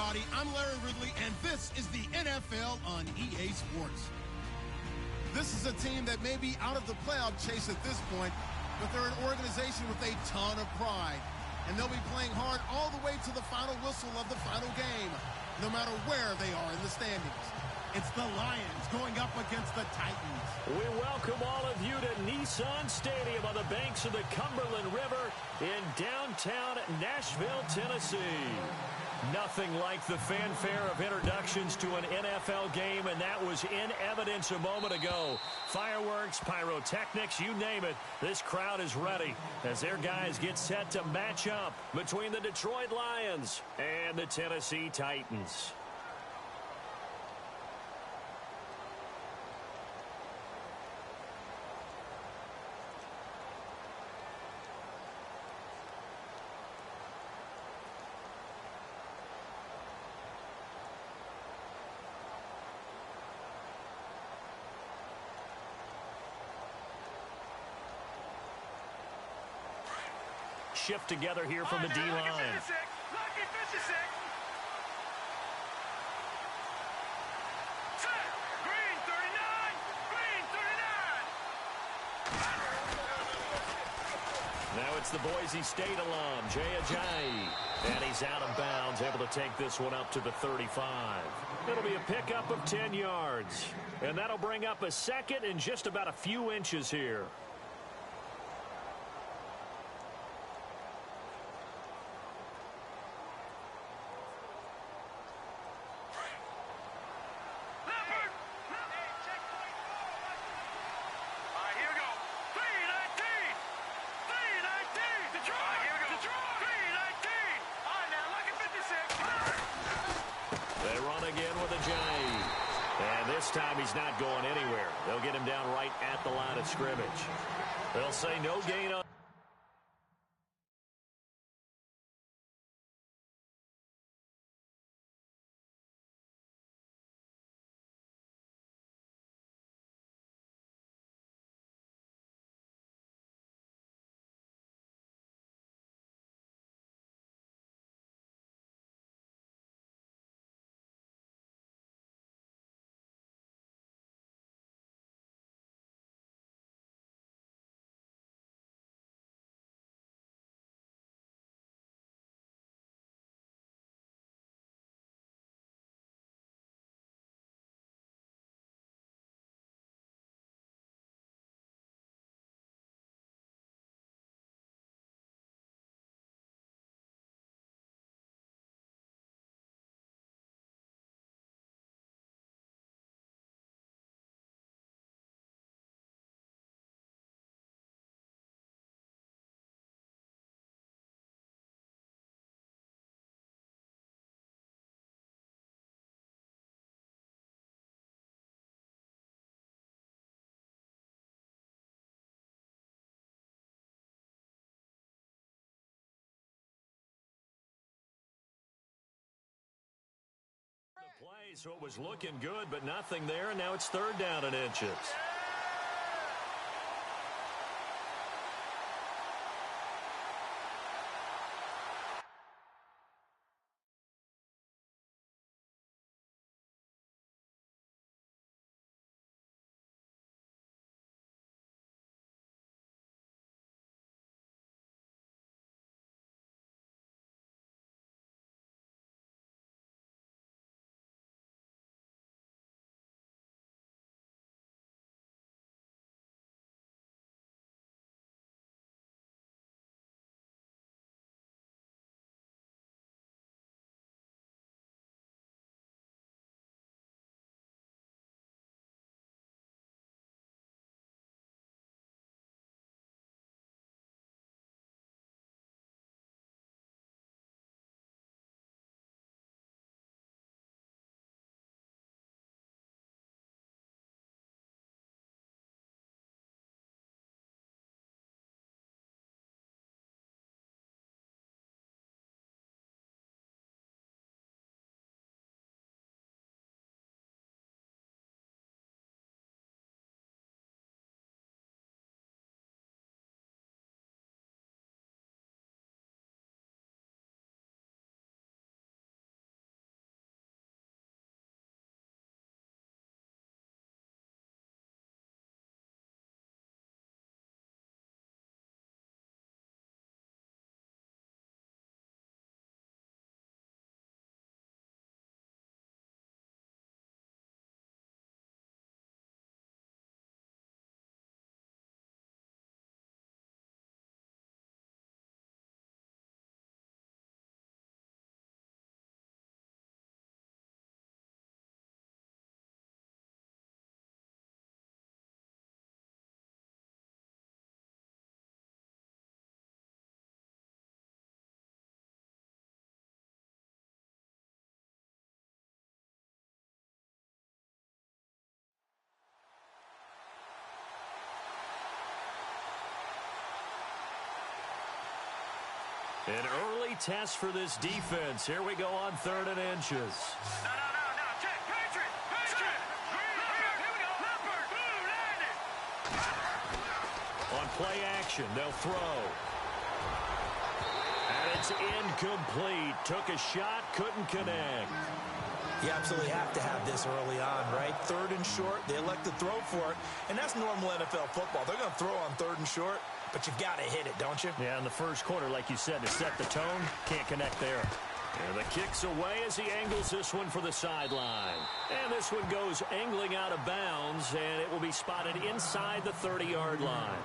everybody. I'm Larry Ridley, and this is the NFL on EA Sports. This is a team that may be out of the playoff chase at this point, but they're an organization with a ton of pride. And they'll be playing hard all the way to the final whistle of the final game, no matter where they are in the standings. It's the Lions going up against the Titans. We welcome all of you to Nissan Stadium on the banks of the Cumberland River in downtown Nashville, Tennessee. Nothing like the fanfare of introductions to an NFL game, and that was in evidence a moment ago. Fireworks, pyrotechnics, you name it. This crowd is ready as their guys get set to match up between the Detroit Lions and the Tennessee Titans. Shift together here from the D-line. Now it's the Boise State alum, Jay Ajayi. And he's out of bounds, able to take this one up to the 35. It'll be a pickup of 10 yards. And that'll bring up a second and just about a few inches here. Time he's not going anywhere. They'll get him down right at the line of scrimmage. They'll say no gain on the play, so it was looking good, but nothing there, and now it's third down and inches. An early test for this defense. Here we go on 3rd and inches. No. Check. Patriot. Here we go. Leopard. Landed. On play action, they'll throw. And it's incomplete. Took a shot, couldn't connect. You absolutely have to have this early on, right? 3rd and short, they elect to throw for it, and that's normal NFL football. They're going to throw on 3rd and short, but you've got to hit it, don't you? Yeah, in the first quarter, like you said, to set the tone, can't connect there. And the kick's away as he angles this one for the sideline. And this one goes angling out of bounds, and it will be spotted inside the 30-yard line.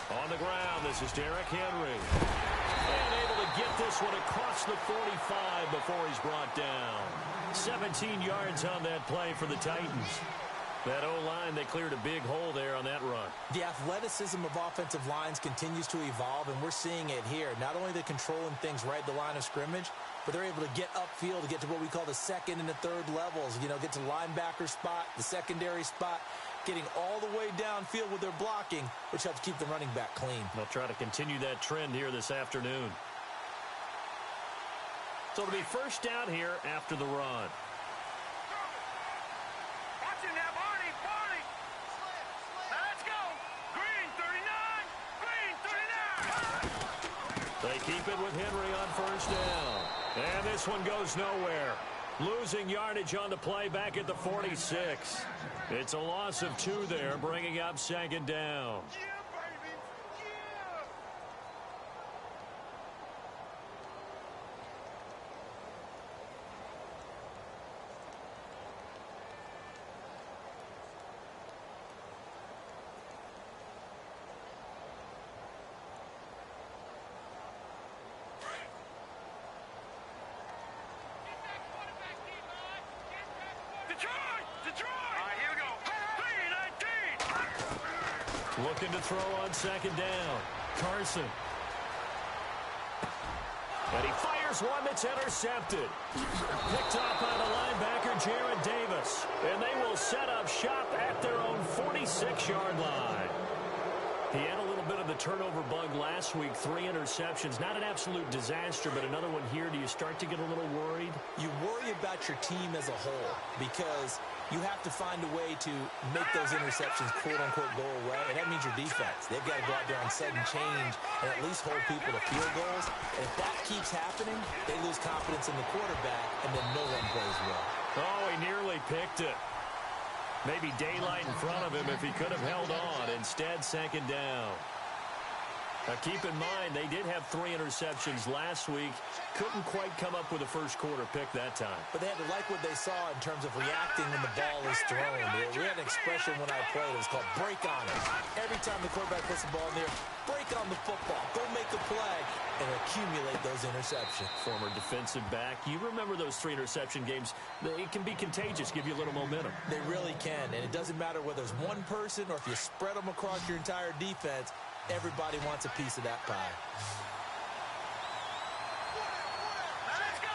On the ground, this is Derrick Henry. And able to get this one across the 45 before he's brought down. 17 yards on that play for the Titans. That O-line, they cleared a big hole there on that run. The athleticism of offensive lines continues to evolve, and we're seeing it here. Not only they're controlling things right at the line of scrimmage, but they're able to get upfield to get to what we call the 2nd and the 3rd levels. You know, get to linebacker spot, the secondary spot, getting all the way downfield with their blocking, which helps keep the running back clean. They'll try to continue that trend here this afternoon. So it'll be first down here after the run. Watch him now, Barney. Let's go. Green 39. They keep it with Henry on first down. And this one goes nowhere. Losing yardage on the play back at the 46. It's a loss of 2 there, bringing up 2nd down. Yeah, baby. Yeah. Detroit. All right, here we go. 3-19. Looking to throw on 2nd down. Carson. And he fires one that's intercepted. Picked off by the linebacker, Jared Davis. And they will set up shop at their own 46-yard line. He had a little bit of the turnover bug last week, 3 interceptions. Not an absolute disaster, but another one here. Do you start to get a little worried? You worry about your team as a whole because you have to find a way to make those interceptions, quote-unquote, go away, and that means your defense. They've got to go out there and set and change and at least hold people to field goals. And if that keeps happening, they lose confidence in the quarterback, and then no one plays well. Oh, he nearly picked it. Maybe daylight in front of him if he could have held on. Instead, 2nd down. Now, keep in mind, they did have 3 interceptions last week. Couldn't quite come up with a first-quarter pick that time. But they had to like what they saw in terms of reacting when the ball is thrown. We had an expression when I played. It was called break on it. Every time the quarterback puts the ball in there, break on the football. Go make a play and accumulate those interceptions. Former defensive back. You remember those 3 interception games. It can be contagious, give you a little momentum. They really can, and it doesn't matter whether it's one person or if you spread them across your entire defense. Everybody wants a piece of that pie. Let's go.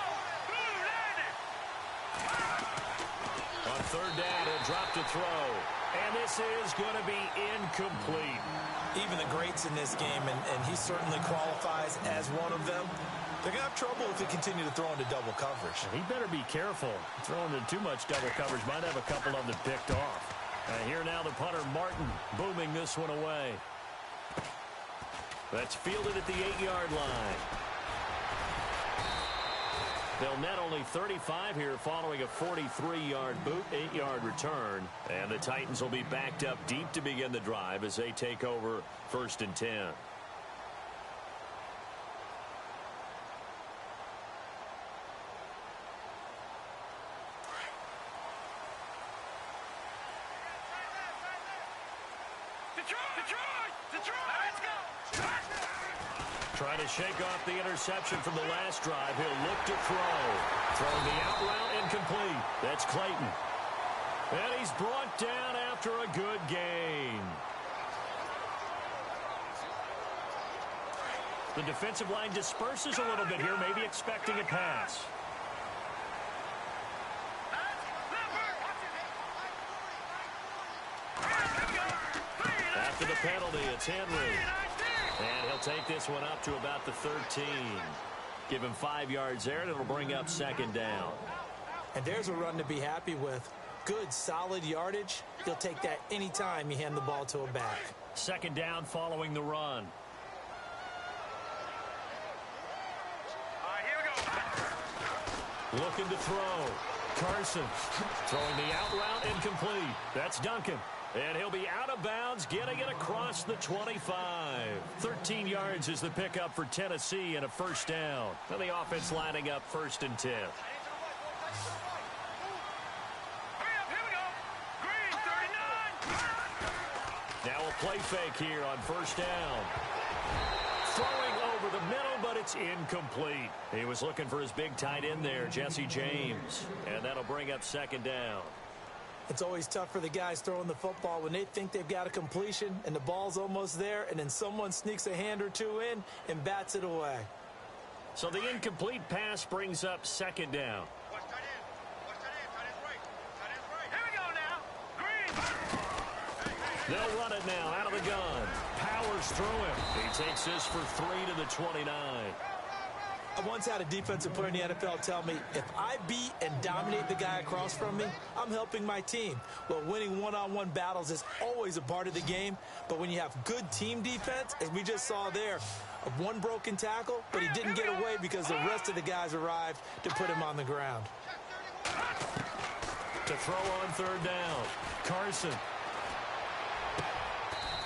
On 3rd down, he'll drop to throw. And this is going to be incomplete. Even the greats in this game, and he certainly qualifies as one of them, they're going to have trouble if they continue to throw into double coverage. He better be careful. Throwing into too much double coverage might have a couple of them picked off. Here now the punter, Martin, booming this one away. That's fielded at the 8-yard line. They'll net only 35 here following a 43-yard boot, 8-yard return. And the Titans will be backed up deep to begin the drive as they take over 1st and 10. Let's go. Trying to shake off the interception from the last drive. He'll look to throw. Throwing the out route incomplete. That's Clayton. And he's brought down after a good gain. The defensive line disperses a little bit here, maybe expecting a pass. After the penalty, it's Henry. And he'll take this one up to about the 13. Give him 5 yards there, and it'll bring up second down. And there's a run to be happy with. Good, solid yardage. He'll take that anytime you hand the ball to a back. Second down following the run. Looking to throw. Carson throwing the out route incomplete. That's Duncan. And he'll be out of bounds, getting it across the 25. 13 yards is the pickup for Tennessee and a first down. And the offense lining up 1st and 10. Now a play fake here on first down. Throwing over the middle, but it's incomplete. He was looking for his big tight end there, Jesse James. And that'll bring up second down. It's always tough for the guys throwing the football when they think they've got a completion and the ball's almost there, and then someone sneaks a hand or two in and bats it away. So the incomplete pass brings up second down. They'll run it now out of the gun. Powers through him. He takes this for 3 to the 29. I once had a defensive player in the NFL tell me, if I beat and dominate the guy across from me, I'm helping my team. Well, winning one-on-one battles is always a part of the game, but when you have good team defense, as we just saw there, one broken tackle, but he didn't get away because the rest of the guys arrived to put him on the ground. To throw on third down, Carson.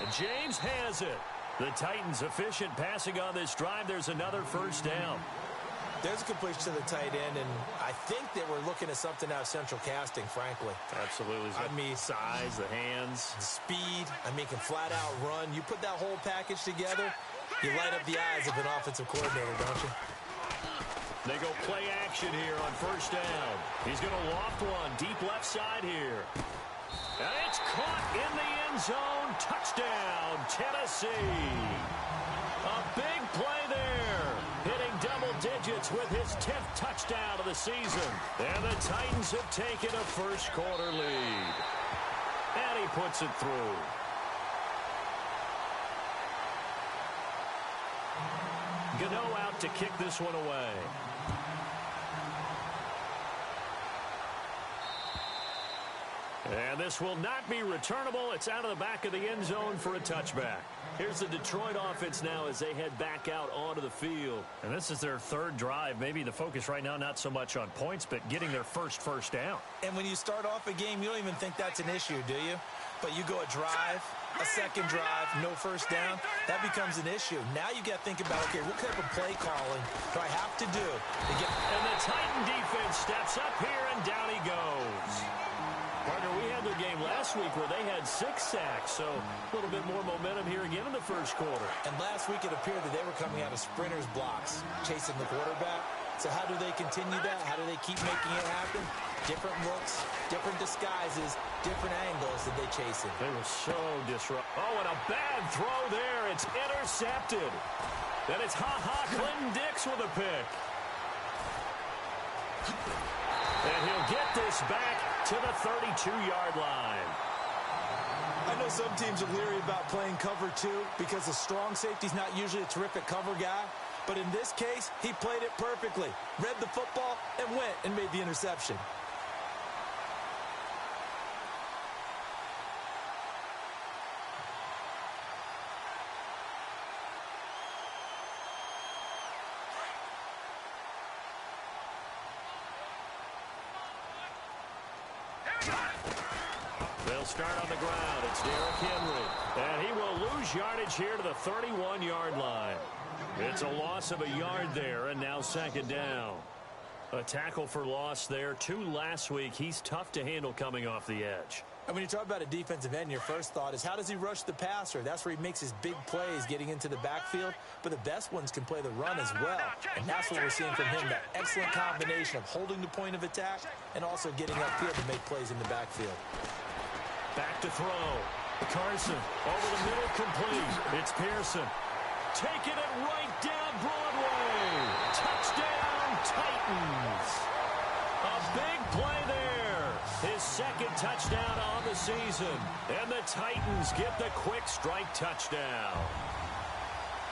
And James has it. The Titans efficient passing on this drive. There's another first down. There's a completion to the tight end, and I think that we're looking at something out of central casting, frankly. Absolutely. I mean, size, the hands. Speed. I mean, can flat out run. You put that whole package together, you light up the eyes of an offensive coordinator, don't you? They go play action here on first down. He's going to loft one deep left side here. And it's caught in the end zone. Touchdown, Tennessee. A big play there. Hitting double digits with his 10th touchdown of the season. And the Titans have taken a first quarter lead. And he puts it through. Gano out to kick this one away. And this will not be returnable. It's out of the back of the end zone for a touchback. Here's the Detroit offense now as they head back out onto the field. And this is their third drive. Maybe the focus right now not so much on points, but getting their first down. And when you start off a game, you don't even think that's an issue, do you? But you go a drive, a second drive, no first down, that becomes an issue. Now you got to think about, okay, what type of play calling do I have to do to get... And the Titan defense steps up here, and down he goes. Partner, we had their game last week where they had 6 sacks, so a little bit more momentum here again in the first quarter. And last week it appeared that they were coming out of sprinters blocks, chasing the quarterback. So how do they continue that? How do they keep making it happen? Different looks, different disguises, different angles that they chase it. They were so disruptive. Oh, and a bad throw there. It's intercepted. Then it's Clinton Dix with a pick. And he'll get this back to the 32-yard line. I know some teams are leery about playing cover 2 because a strong safety's not usually a terrific cover guy. But in this case, he played it perfectly. Read the football and went and made the interception. They'll start on the ground. It's Derrick Henry. And he will lose yardage here to the 31-yard line. It's a loss of a yard there, and now second down. A tackle for loss there. 2 last week. He's tough to handle coming off the edge. And when you talk about a defensive end, your first thought is, how does he rush the passer? That's where he makes his big plays getting into the backfield. But the best ones can play the run as well. And that's what we're seeing from him, that excellent combination of holding the point of attack and also getting upfield to make plays in the backfield. Back to throw. Carson over the middle, complete. It's Pearson. Taking it right down Broadway. Touchdown, Titans. A big play there. His second touchdown on the season. And the Titans get the quick strike touchdown.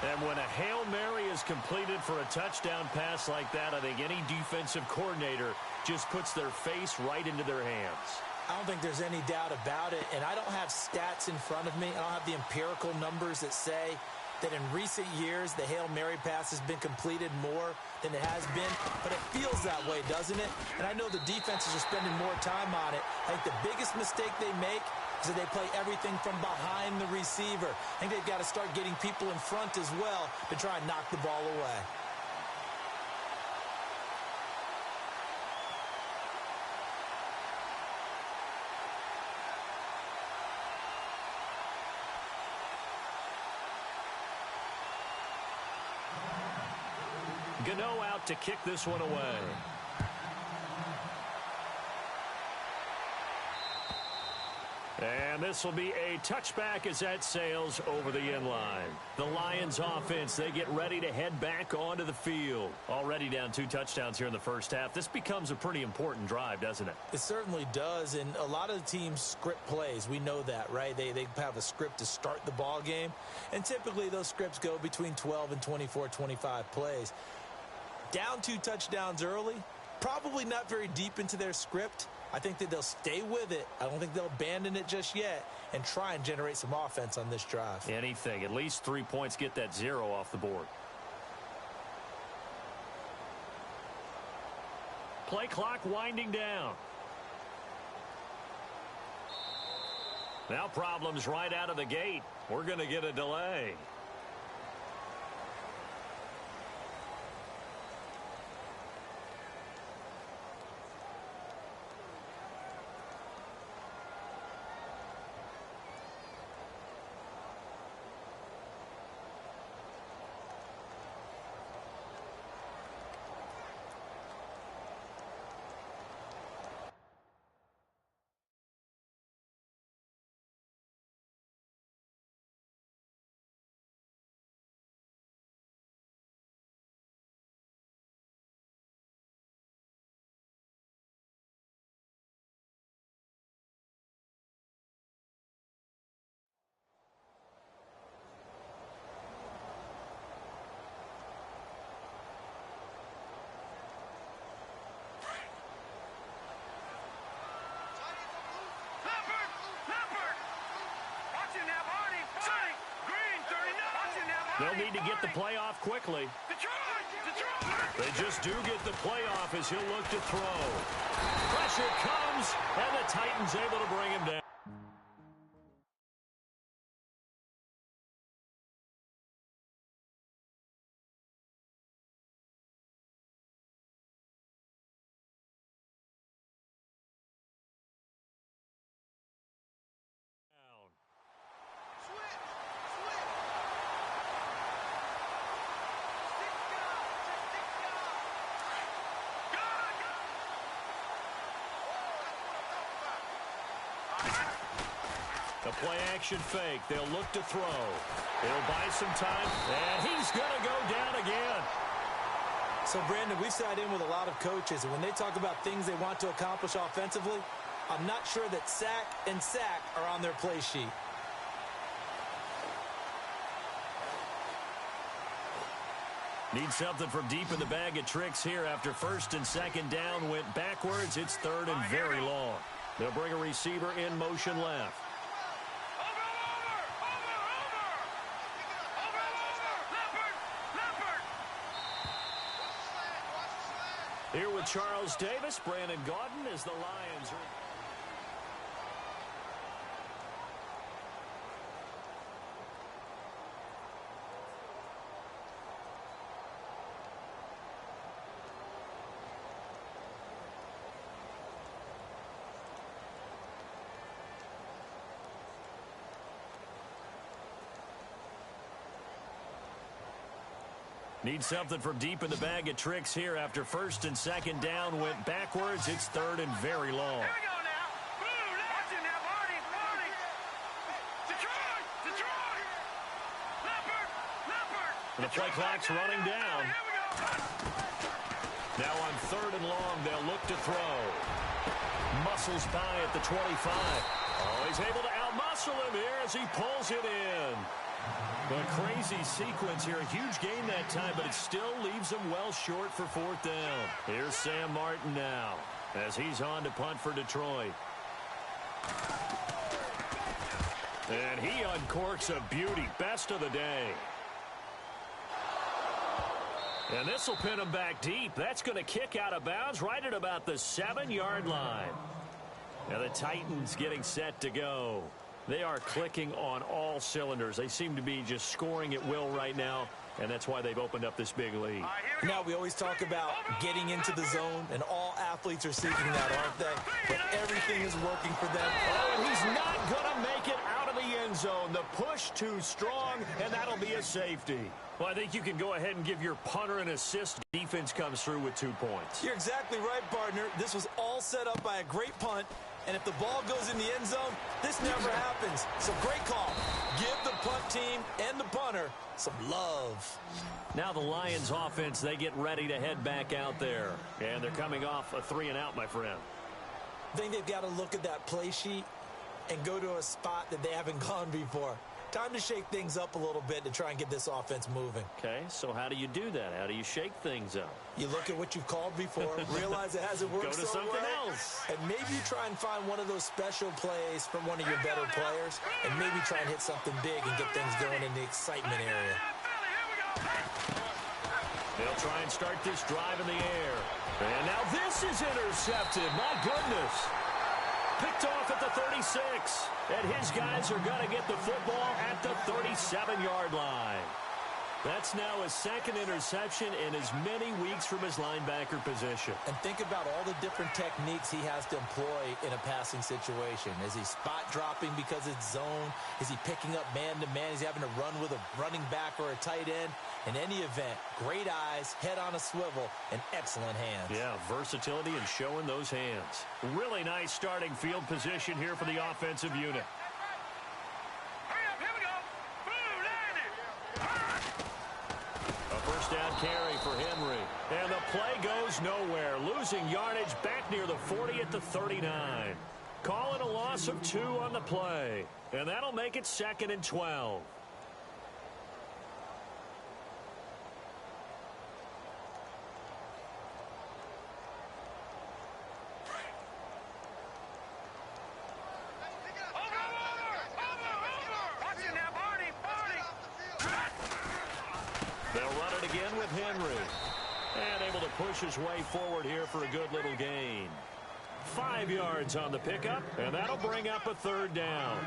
And when a Hail Mary is completed for a touchdown pass like that, I think any defensive coordinator just puts their face right into their hands. I don't think there's any doubt about it, and I don't have stats in front of me. I don't have the empirical numbers that say that in recent years the Hail Mary pass has been completed more than it has been, but it feels that way, doesn't it? And I know the defenses are spending more time on it. I think the biggest mistake they make is that they play everything from behind the receiver. I think they've got to start getting people in front as well to try and knock the ball away. Gano out to kick this one away. And this will be a touchback as that sails over the end line. The Lions offense, they get ready to head back onto the field. Already down 2 touchdowns here in the first half. This becomes a pretty important drive, doesn't it? It certainly does, and a lot of the teams script plays. We know that, right? They have a script to start the ball game, and typically those scripts go between 12 and 24, 25 plays. Down 2 touchdowns early, probably not very deep into their script. I think that they'll stay with it. I don't think they'll abandon it just yet and try and generate some offense on this drive. Anything. At least 3 points, get that 0 off the board. Play clock winding down. Now problems right out of the gate. We're going to get a delay. They'll need to get the play off quickly. They just do get the play off as he'll look to throw. Pressure comes, and the Titans able to bring him down. The play-action fake. They'll look to throw. They'll buy some time, and he's going to go down again. So, Brandon, we've sat in with a lot of coaches, and when they talk about things they want to accomplish offensively, I'm not sure that sack and sack are on their play sheet. Need something from deep in the bag of tricks here after first and second down went backwards. It's third and very long. They'll bring a receiver in motion left. Here with Charles Davis, Brandon Gaudin as the Lions are... Need something from deep in the bag of tricks here after first and second down went backwards. It's third and very long. Here we go now. Boom, watch it now, Barney. Detroit. Leopard. The play clock's running down. Here we go. Now on third and long, they'll look to throw. Muscles by at the 25. Oh, he's able to outmuscle him here as he pulls it in. A crazy sequence here. A huge gain that time, but it still leaves him well short for fourth down. Here's Sam Martin now as he's on to punt for Detroit. And he uncorks a beauty. Best of the day. And this will pin him back deep. That's going to kick out of bounds right at about the 7-yard line. Now the Titans getting set to go. They are clicking on all cylinders. They seem to be just scoring at will right now, and that's why they've opened up this big lead. Now, we always talk about getting into the zone, and all athletes are seeking that, aren't they? But everything is working for them. Oh, and he's not going to make it out of the end zone. The push too strong, and that'll be a safety. Well, I think you can go ahead and give your punter an assist. Defense comes through with 2 points. You're exactly right, partner. This was all set up by a great punt. And if the ball goes in the end zone, this never happens. So great call. Give the punt team and the punter some love. Now the Lions offense, they get ready to head back out there. And they're coming off a 3-and-out, my friend. I think they've got to look at that play sheet and go to a spot that they haven't gone before. Time to shake things up a little bit to try and get this offense moving. Okay, so how do you do that? How do you shake things up? You look at what you've called before, realize it hasn't worked Go to so something well, else. and maybe you try and find one of those special plays from one of your better players, and maybe try and hit something big and get things going in the excitement area. They'll try and start this drive in the air. And now this is intercepted. My goodness. Picked off at the 36. And his guys are going to get the football at the 37-yard line. That's now his second interception in as many weeks from his linebacker position. And think about all the different techniques he has to employ in a passing situation. Is he spot dropping because it's zone? Is he picking up man-to-man? Is he having to run with a running back or a tight end? In any event, great eyes, head on a swivel, and excellent hands. Yeah, versatility and showing those hands. Really nice starting field position here for the offensive unit. Hurry up, here we go. Boom, landed. A first down carry for Henry. And the play goes nowhere. Losing yardage back near the 40 at the 39. Calling a loss of 2 on the play. And that'll make it 2nd and 12. They'll run it again with Henry. And able to push his way forward here for a good little gain. 5 yards on the pickup, and that'll bring up a 3rd down.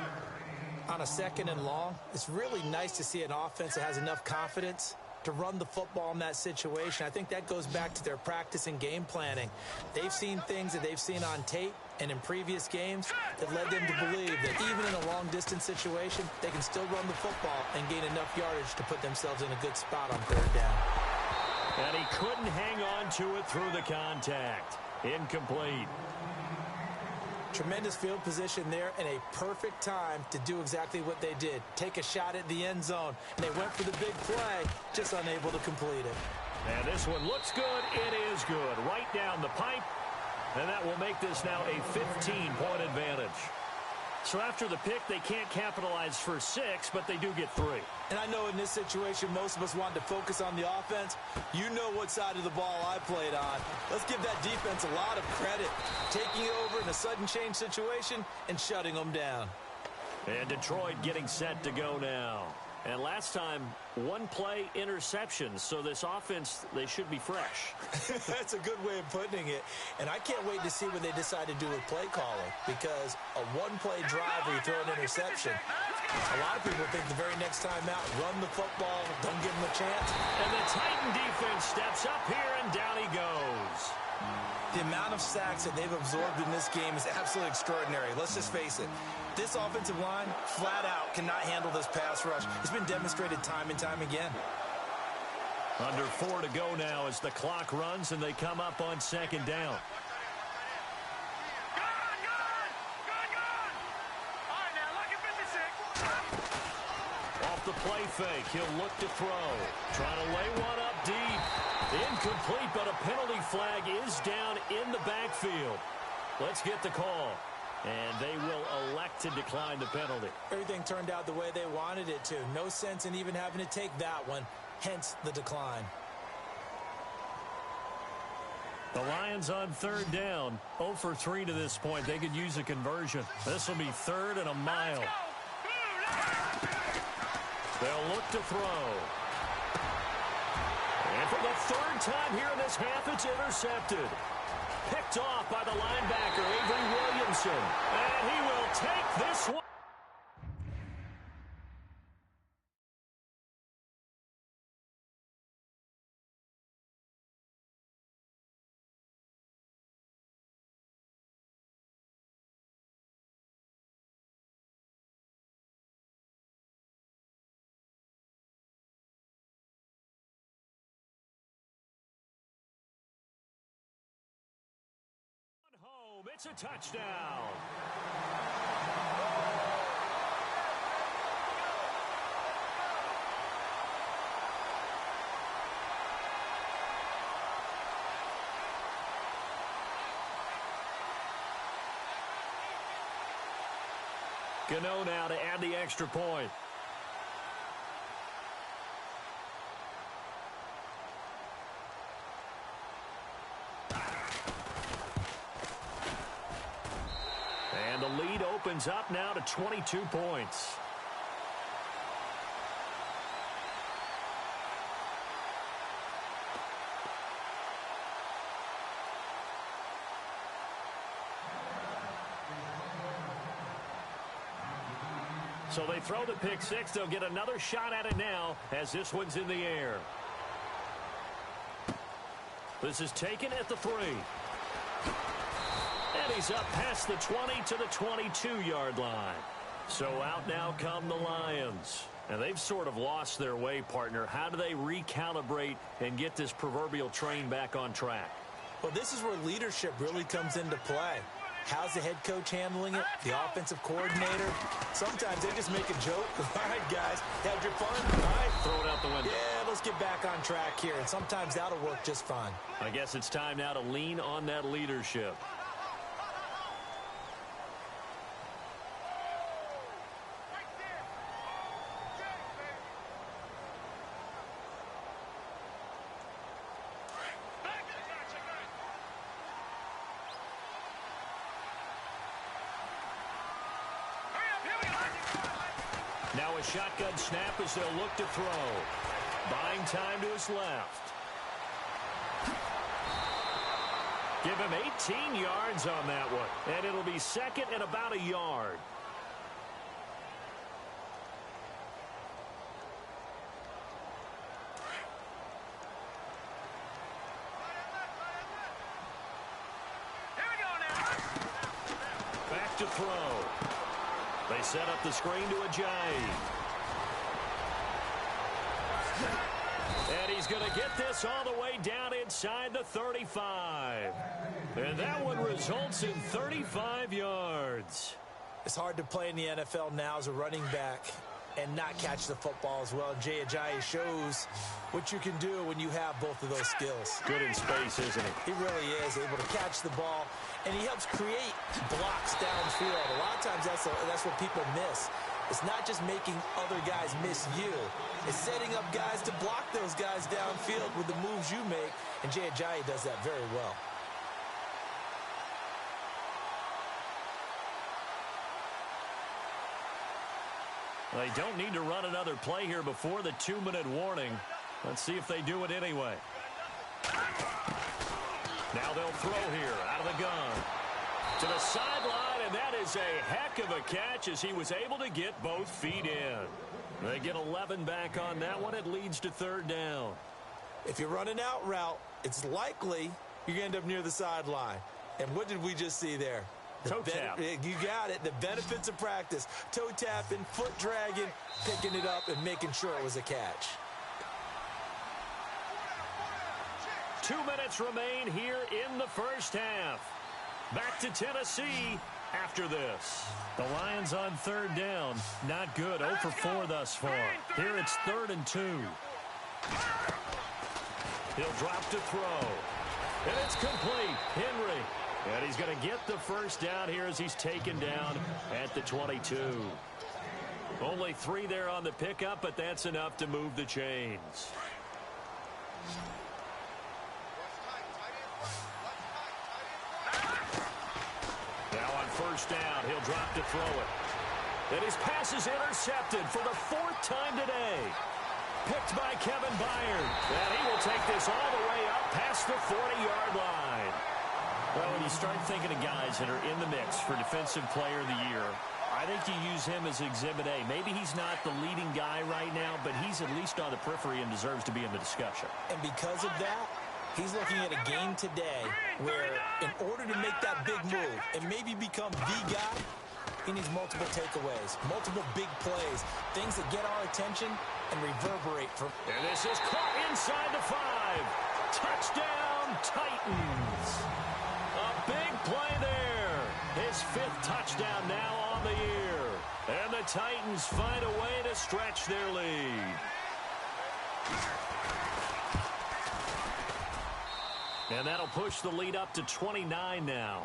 On a 2nd and long, it's really nice to see an offense that has enough confidence to run the football in that situation. I think that goes back to their practice and game planning. They've seen things that they've seen on tape and in previous games that led them to believe that even in a long-distance situation, they can still run the football and gain enough yardage to put themselves in a good spot on 3rd down. And he couldn't hang on to it through the contact. Incomplete. Tremendous field position there and a perfect time to do exactly what they did. Take a shot at the end zone. And they went for the big play, just unable to complete it. And this one looks good. It is good. Right down the pipe. And that will make this now a 15-point advantage. So after the pick, they can't capitalize for 6, but they do get 3. And I know in this situation, most of us wanted to focus on the offense. You know what side of the ball I played on. Let's give that defense a lot of credit. Taking it over in a sudden change situation and shutting them down. And Detroit getting set to go now. And last time, 1-play interceptions. So this offense, they should be fresh. That's a good way of putting it. And I can't wait to see what they decide to do with play calling. Because a 1-play drive where you throw an interception, a lot of people think the very next time out, run the football, don't give them a chance. And the Titan defense steps up here, and down he goes. The amount of sacks that they've absorbed in this game is absolutely extraordinary. Let's just face it. This offensive line, flat out, cannot handle this pass rush. It's been demonstrated time and time again. Under 4 to go now as the clock runs and they come up on second down. Off the play fake, he'll look to throw. Trying to lay one up deep. Incomplete, but a penalty flag is down in the backfield. Let's get the call. And they will elect to decline the penalty. Everything turned out the way they wanted it to. No sense in even having to take that one, hence the decline. The Lions on third down, 0 for 3 to this point. They could use a conversion. This will be 3rd and a mile. They'll look to throw. And for the 3rd time here in this half, it's intercepted. Picked off by the linebacker, Avery Williamson. And he will take this one. Home, it's a touchdown. Gano now to add the extra point. And the lead opens up now to 22 points. So they throw the pick six. They'll get another shot at it now as this one's in the air. This is taken at the 3. And he's up past the 20 to the 22-yard line. So out now come the Lions. And they've sort of lost their way, partner. How do they recalibrate and get this proverbial train back on track? Well, this is where leadership really comes into play. How's the head coach handling it? The offensive coordinator? Sometimes they just make a joke. All right, guys, had your fun? All right. Throw it out the window. Yeah, let's get back on track here. And sometimes that'll work just fine. I guess it's time now to lean on that leadership. Now a shotgun snap as they'll look to throw. Buying time to his left. Give him 18 yards on that one. And it'll be second and about a yard. Here we go now. Back to throw. They set up the screen to Ajayi. And he's going to get this all the way down inside the 35. And that one results in 35 yards. It's hard to play in the NFL now as a running back and not catch the football as well. Jay Ajayi shows what you can do when you have both of those skills. Good in space, isn't he? He really is able to catch the ball, and he helps create blocks downfield. A lot of times that's what people miss. It's not just making other guys miss you. It's setting up guys to block those guys downfield with the moves you make, and Jay Ajayi does that very well. They don't need to run another play here before the 2-minute warning. Let's see if they do it anyway. Now they'll throw here out of the gun. To the sideline, and that is a heck of a catch as he was able to get both feet in. They get 11 back on that one. It leads to 3rd down. If you're running out route, it's likely you're going to end up near the sideline. And what did we just see there? Toe tap. You got it. The benefits of practice. Toe tapping, foot dragging, picking it up, and making sure it was a catch. 2 minutes remain here in the first half. Back to Tennessee after this. The Lions on third down. Not good. 0 for 4 thus far. Here it's 3rd and 2. He'll drop to throw. And it's complete. Henry. And he's going to get the first down here as he's taken down at the 22. Only 3 there on the pickup, but that's enough to move the chains. Now on first down, he'll drop to throw it. And his pass is intercepted for the 4th time today. Picked by Kevin Byard. And he will take this all the way up past the 40-yard line. Well, when you start thinking of guys that are in the mix for Defensive Player of the Year, I think you use him as Exhibit A. Maybe he's not the leading guy right now, but he's at least on the periphery and deserves to be in the discussion. And because of that, he's looking at a game today where in order to make that big move and maybe become the guy, he needs multiple takeaways, multiple big plays, things that get our attention and reverberate. And this is caught inside the 5. Touchdown, Titans. A big play there. His 5th touchdown now on the year. And the Titans find a way to stretch their lead. And that'll push the lead up to 29 now.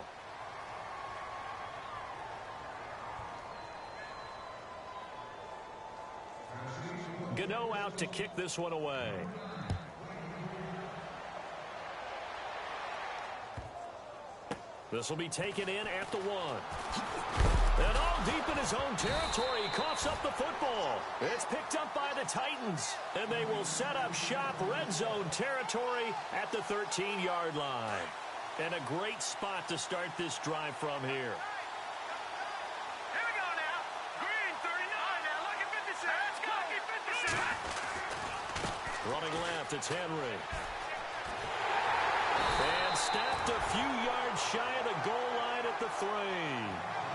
Gano out to kick this one away. This will be taken in at the 1. And all deep in his own territory, he coughs up the football. It's picked up by the Titans, and they will set up shop red zone territory at the 13-yard line. And a great spot to start this drive from here. Here we go now. Green 39 now. Look at 50 cents. Cocky 50 cents. Running left, it's Henry. And stopped a few yards shy of the goal line at the 3.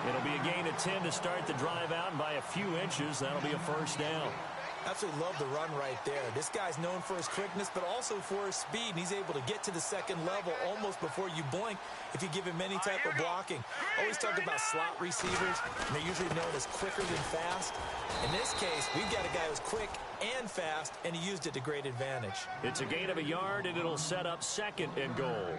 It'll be a gain of 10 to start the drive out, and by a few inches, that'll be a first down. Absolutely love the run right there. This guy's known for his quickness, but also for his speed. And he's able to get to the second level almost before you blink if you give him any type of blocking. Always talk about slot receivers, and they're usually known as quicker than fast. In this case, we've got a guy who's quick and fast, and he used it to great advantage. It's a gain of a yard, and it'll set up 2nd and goal.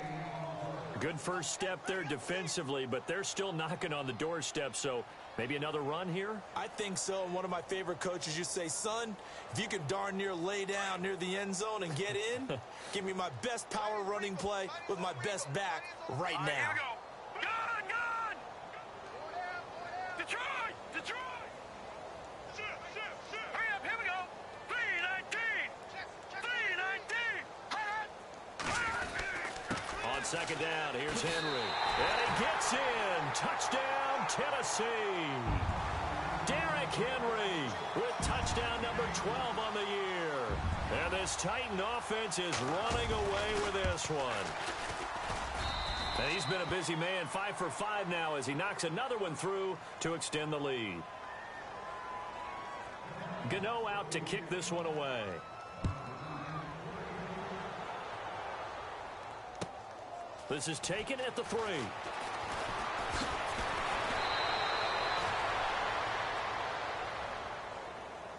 Good first step there defensively, but they're still knocking on the doorstep, so maybe another run here? I think so. And one of my favorite coaches used to say, son, if you can darn near lay down near the end zone and get in, give me my best power running play with my best back right now. Here we go. Gone! Detroit! Hurry up, here we go. 319! On second down, here's Henry. And he gets in. Touchdown, Tennessee. Derrick Henry with touchdown number 12 on the year. And this Titan offense is running away with this one. And he's been a busy man, 5 for 5 now as he knocks another one through to extend the lead. Gano out to kick this one away. This is taken at the 3.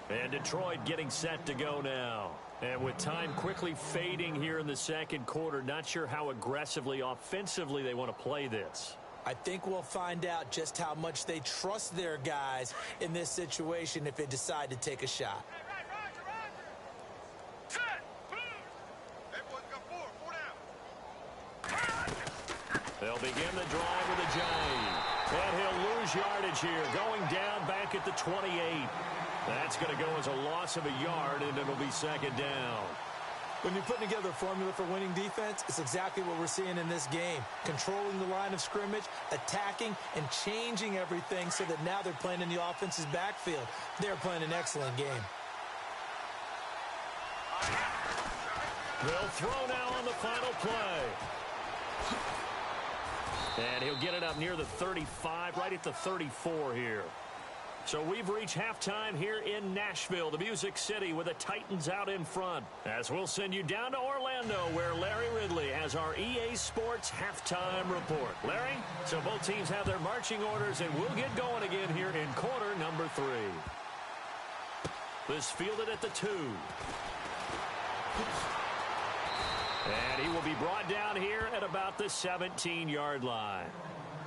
And Detroit getting set to go now. And with time quickly fading here in the second quarter, not sure how aggressively, offensively they want to play this. I think we'll find out just how much they trust their guys in this situation if they decide to take a shot. They'll begin the drive with a giant. And he'll lose yardage here, going down back at the 28. That's going to go as a loss of a yard, and it'll be second down. When you're putting together a formula for winning defense, it's exactly what we're seeing in this game. Controlling the line of scrimmage, attacking, and changing everything so that now they're playing in the offense's backfield. They're playing an excellent game. They'll throw now on the final play. And he'll get it up near the 35, right at the 34 here. So we've reached halftime here in Nashville, the Music City, with the Titans out in front. As we'll send you down to Orlando, where Larry Ridley has our EA Sports halftime report. Larry, so both teams have their marching orders, and we'll get going again here in quarter number 3. This fielded at the 2. And he will be brought down here at about the 17-yard line.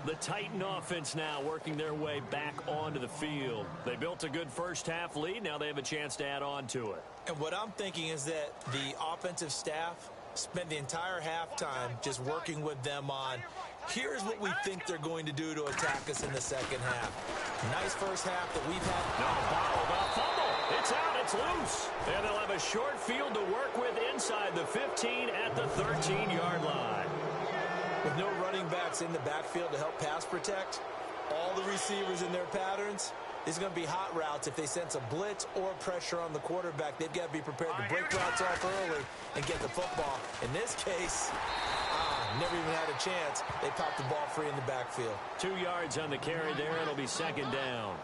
The Titan offense now working their way back onto the field. They built a good first-half lead. Now they have a chance to add on to it. And what I'm thinking is that the offensive staff spent the entire halftime just working with them on, here's what we think they're going to do to attack us in the second half. Nice first half that we've had. No, bottled up fumble. It's out. It's loose. And they'll have a short field to work with inside the 15 at the 13-yard line. With no running backs in the backfield to help pass protect, all the receivers in their patterns, it's going to be hot routes. If they sense a blitz or pressure on the quarterback, they've got to be prepared to break routes off early and get the football. In this case, never even had a chance. They popped the ball free in the backfield. 2 yards on the carry there. It'll be second down.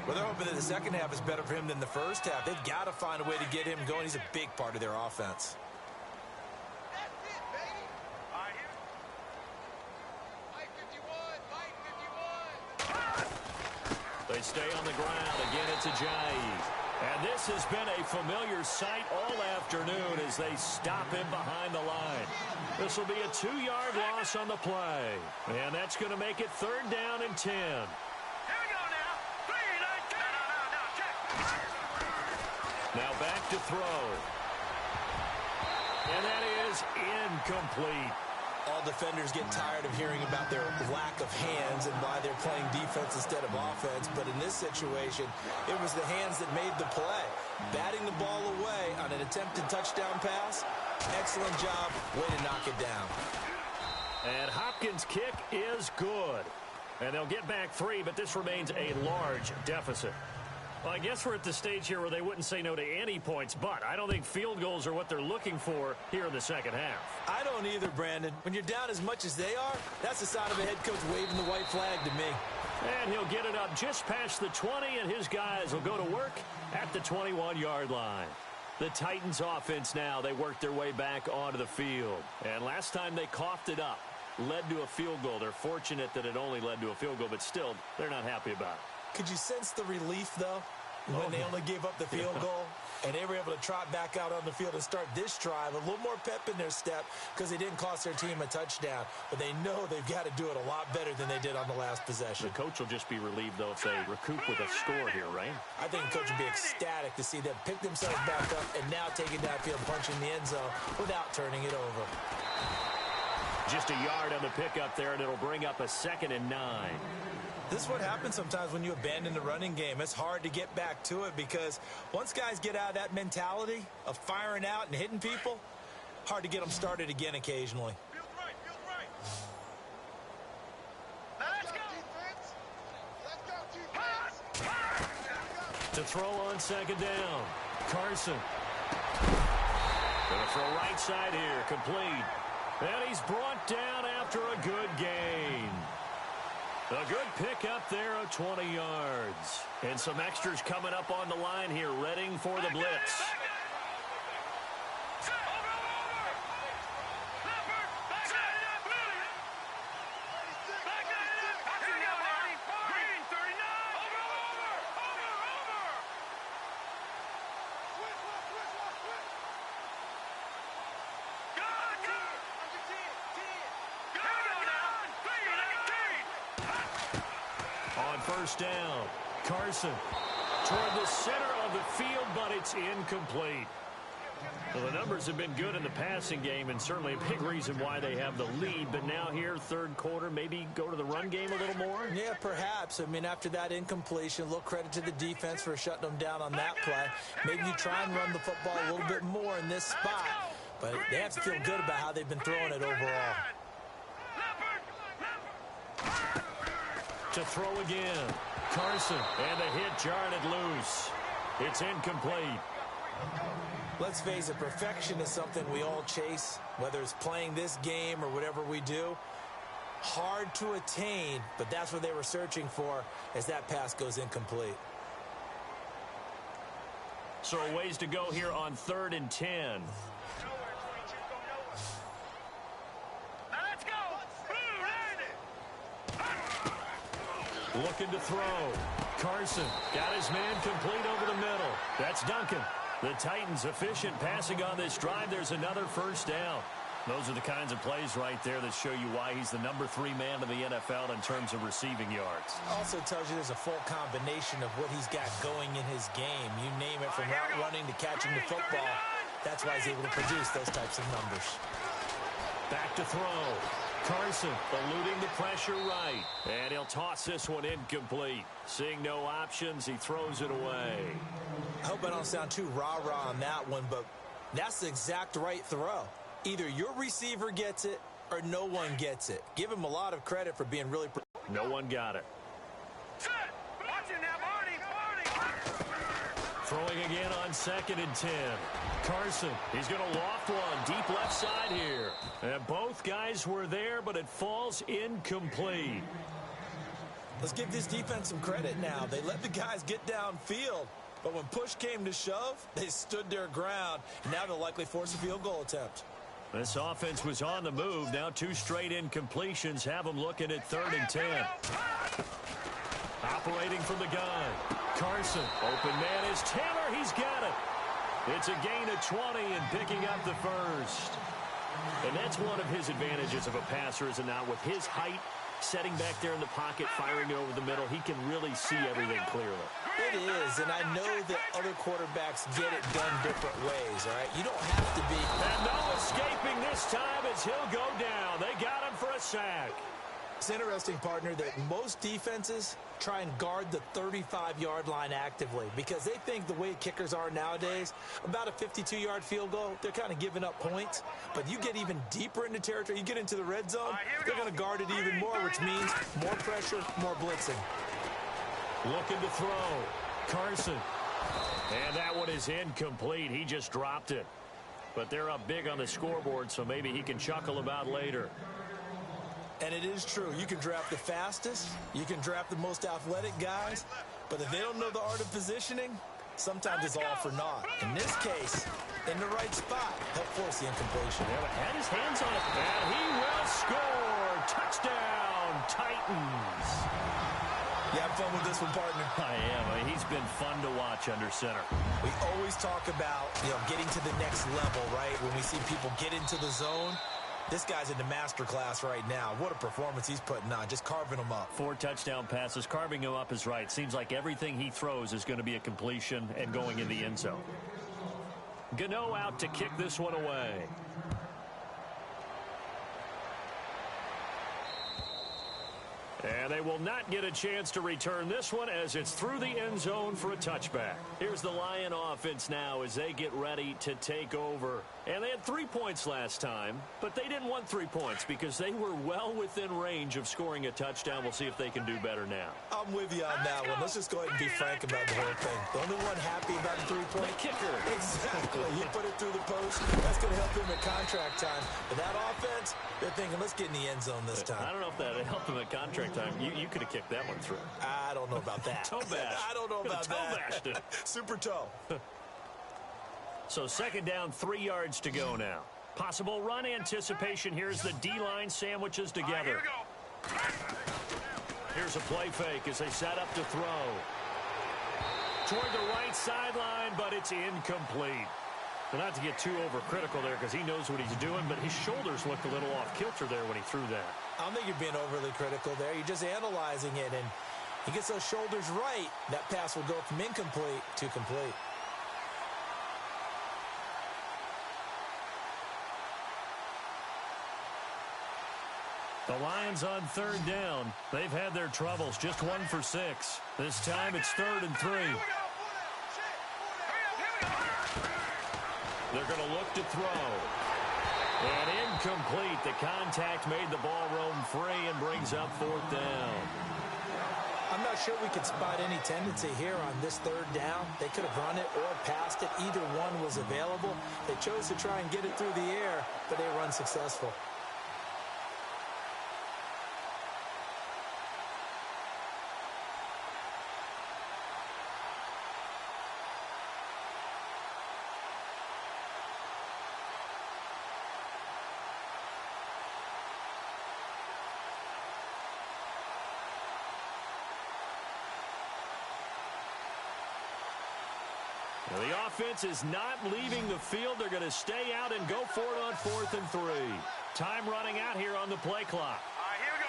Well, they're hoping that the second half is better for him than the first half. They've got to find a way to get him going. He's a big part of their offense. They stay on the ground. Again, it's Ajayi. And this has been a familiar sight all afternoon as they stop him behind the line. This will be a 2-yard loss on the play. And that's going to make it third down and 10. Here we go now. 3-19. No, check. Now back to throw. And that is incomplete. All defenders get tired of hearing about their lack of hands and why they're playing defense instead of offense. But in this situation, it was the hands that made the play. Batting the ball away on an attempted touchdown pass. Excellent job. Way to knock it down. And Hopkins' kick is good. And they'll get back 3, but this remains a large deficit. Well, I guess we're at the stage here where they wouldn't say no to any points, but I don't think field goals are what they're looking for here in the second half. I don't either, Brandon. When you're down as much as they are, that's the sign of a head coach waving the white flag to me. And he'll get it up just past the 20, and his guys will go to work at the 21-yard line. The Titans offense now, they work their way back onto the field. And last time they coughed it up, led to a field goal. They're fortunate that it only led to a field goal, but still, they're not happy about it. Could you sense the relief, though, when they only gave up the field goal and they were able to trot back out on the field and start this drive? A little more pep in their step because they didn't cost their team a touchdown. But they know they've got to do it a lot better than they did on the last possession. The coach will just be relieved, though, if they recoup with a score here, right? I think the coach will be ecstatic to see them pick themselves back up and now take it downfield, punching the end zone without turning it over. Just a yard on the pickup there, and it'll bring up a 2nd and 9. This is what happens sometimes when you abandon the running game. It's hard to get back to it because once guys get out of that mentality of firing out and hitting people, hard to get them started again occasionally. Feels right. Now let's go. Let's go, To throw on 2nd down, Carson. Gonna throw right side here, complete. And he's brought down after a good gain. A good pickup there of 20 yards. And some extras coming up on the line here, readying for the blitz. First down, Carson toward the center of the field, but it's incomplete. Well, the numbers have been good in the passing game, and certainly a big reason why they have the lead. But now here, third quarter, maybe go to the run game a little more? Yeah, perhaps. I mean, after that incompletion, a little credit to the defense for shutting them down on that play. Maybe you try and run the football a little bit more in this spot. But they have to feel good about how they've been throwing it overall. To throw again, Carson, and the hit jarred it loose. It's incomplete. Let's face it, perfection is something we all chase, whether it's playing this game or whatever we do. Hard to attain, but that's what they were searching for as that pass goes incomplete. So a ways to go here on 3rd and 10. Nowhere, 22, go nowhere. Now let's go. Blue, land it. Looking to throw. Carson got his man complete over the middle. That's Duncan. The Titans efficient passing on this drive. There's another first down. Those are the kinds of plays right there that show you why he's the number 3 man in the NFL in terms of receiving yards. Also tells you there's a full combination of what he's got going in his game. You name it, from route running to catching the football. That's why he's able to produce those types of numbers. Back to throw. Carson eluding the pressure right. And he'll toss this one incomplete. Seeing no options, he throws it away. I hope I don't sound too rah-rah on that one, but that's the exact right throw. Either your receiver gets it or no one gets it. Give him a lot of credit for being really... No one got it. Set. Watch it now, Barney. Throwing again on 2nd and 10. Carson, he's going to loft one deep left side here. And both guys were there, but it falls incomplete. Let's give this defense some credit now. They let the guys get downfield, but when push came to shove, they stood their ground. And now they'll likely force a field goal attempt. This offense was on the move. Now 2 straight incompletions have them looking at 3rd and 10. Operating from the gun. Carson, open man is Taylor. He's got it. It's a gain of 20 and picking up the first. And that's one of his advantages of a passer, is it not? With his height, setting back there in the pocket, firing it over the middle, he can really see everything clearly. It is, and I know that other quarterbacks get it done different ways, all right? You don't have to be... And no escaping this time as he'll go down. They got him for a sack. It's interesting, partner, that most defenses try and guard the 35-yard line actively because they think the way kickers are nowadays, about a 52-yard field goal, they're kind of giving up points. But you get even deeper into territory, you get into the red zone, they're going to guard it even more, which means more pressure, more blitzing. Looking to throw. Carson. And that one is incomplete. He just dropped it. But they're up big on the scoreboard, so maybe he can chuckle about later. And it is true. You can draft the fastest. You can draft the most athletic guys. But if they don't know the art of positioning, sometimes it's all for naught. In this case, in the right spot, help force the incompletion. Yeah, but had his hands on it. And he will score. Touchdown, Titans. You have fun with this one, partner? I am. I mean, he's been fun to watch under center. We always talk about, getting to the next level, right? When we see people get into the zone. This guy's in the master class right now. What a performance he's putting on, just carving them up. 4 touchdown passes. Carving him up is right. Seems like everything he throws is going to be a completion and going in the end zone. Gano out to kick this one away. And they will not get a chance to return this one as it's through the end zone for a touchback. Here's the Lion offense now as they get ready to take over. And they had 3 points last time, but they didn't want 3 points because they were well within range of scoring a touchdown. We'll see if they can do better now. I'm with you on that one. Let's just go ahead and be frank about the whole thing. The only one happy about the 3-point? The kicker. Exactly. He put it through the post. That's going to help him at contract time. But that offense, they're thinking, let's get in the end zone this time. I don't know if that helped him at contract time. You could have kicked that one through. I don't know about that. Toe bash. I don't know about toe that. bashed it. Super toe. So 2nd down, 3 yards to go now. Possible run anticipation. Here's the D-line sandwiches together. Here we go. Here's a play fake as they set up to throw. Toward the right sideline, but it's incomplete. But not to get too overcritical there because he knows what he's doing, but his shoulders looked a little off kilter there when he threw that. I don't think you're being overly critical there. You're just analyzing it, and he gets those shoulders right. That pass will go from incomplete to complete. The Lions on 3rd down. They've had their troubles. Just 1 for 6. This time it's 3rd and 3. They're going to look to throw. And incomplete. The contact made the ball roam free and brings up 4th down. I'm not sure we could spot any tendency here on this 3rd down. They could have run it or passed it. Either one was available. They chose to try and get it through the air, but they were unsuccessful. Well, the offense is not leaving the field. They're going to stay out and go for it on 4th and 3. Time running out here on the play clock. All right, here we go.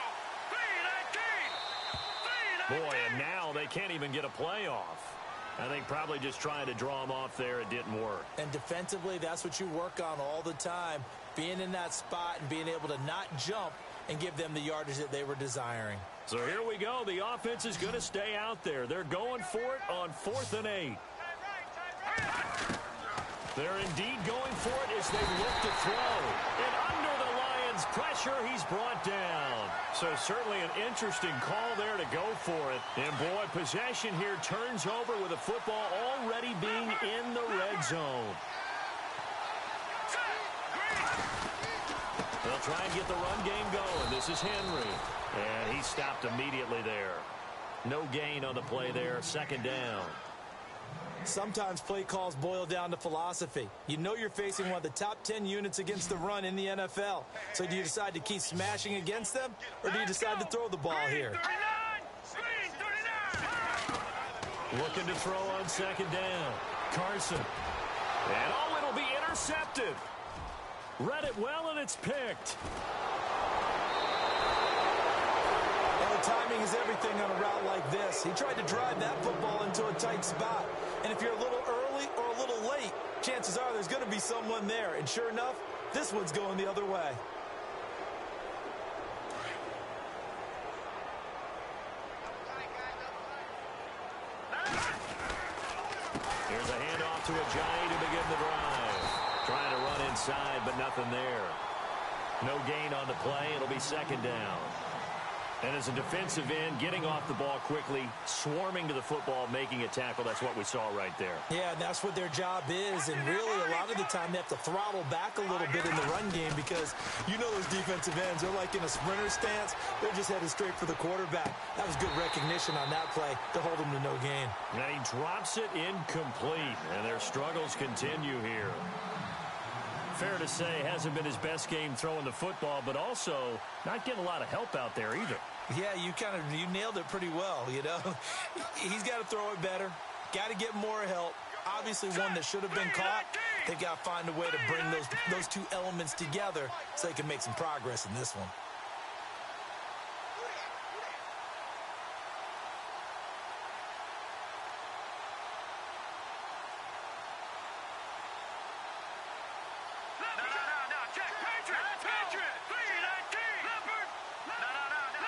3:19. Boy, and now they can't even get a play off. I think probably just trying to draw them off there. It didn't work. And defensively, that's what you work on all the time. Being in that spot and being able to not jump and give them the yardage that they were desiring. So here we go. The offense is going to stay out there. They're going for it on 4th and 8. They're indeed going for it as they look to throw. And under the Lions' pressure, he's brought down. So certainly an interesting call there to go for it. And boy, possession here turns over with the football already being in the red zone. They'll try and get the run game going. This is Henry. And he stopped immediately there. No gain on the play there. 2nd down. Sometimes play calls boil down to philosophy. You know you're facing one of the top 10 units against the run in the NFL. So do you decide to keep smashing against them, or do you decide to throw the ball here? Looking to throw on 2nd down. Carson. And oh, it'll be intercepted. Read it well, and it's picked. Timing is everything on a route like this. He tried to drive that football into a tight spot. And if you're a little early or a little late, chances are there's going to be someone there. And sure enough, this one's going the other way. Here's a handoff to Ajayi to begin the drive. Trying to run inside, but nothing there. No gain on the play. It'll be 2nd down. And as a defensive end, getting off the ball quickly, swarming to the football, making a tackle, that's what we saw right there. Yeah, and that's what their job is. And really, a lot of the time, they have to throttle back a little bit in the run game because you know those defensive ends, they're like in a sprinter stance. They're just headed straight for the quarterback. That was good recognition on that play to hold him to no gain. And he drops it incomplete, and their struggles continue here. Fair to say, hasn't been his best game throwing the football, but also not getting a lot of help out there either. Yeah, you nailed it pretty well, you know. He's got to throw it better, got to get more help. Obviously one that should have been caught. They've got to find a way to bring those two elements together so they can make some progress in this one.